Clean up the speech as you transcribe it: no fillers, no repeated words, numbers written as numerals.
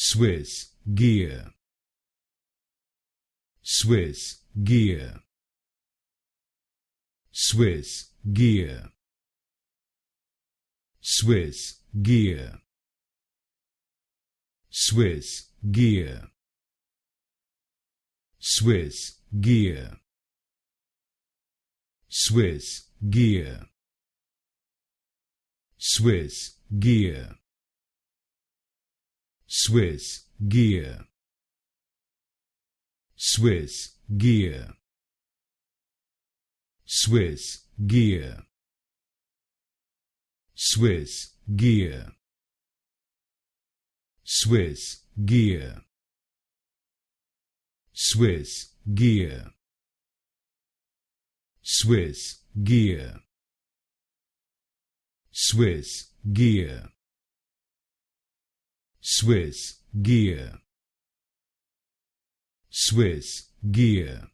Swiss gear, Swiss gear, Swiss gear, Swiss gear, Swiss gear, Swiss gear, Swiss gear, Swiss gear, Swiss gear, Swiss gear, Swiss gear, Swiss gear, Swiss gear, Swiss gear, Swiss gear, Swiss gear, Swiss gear, Swiss gear,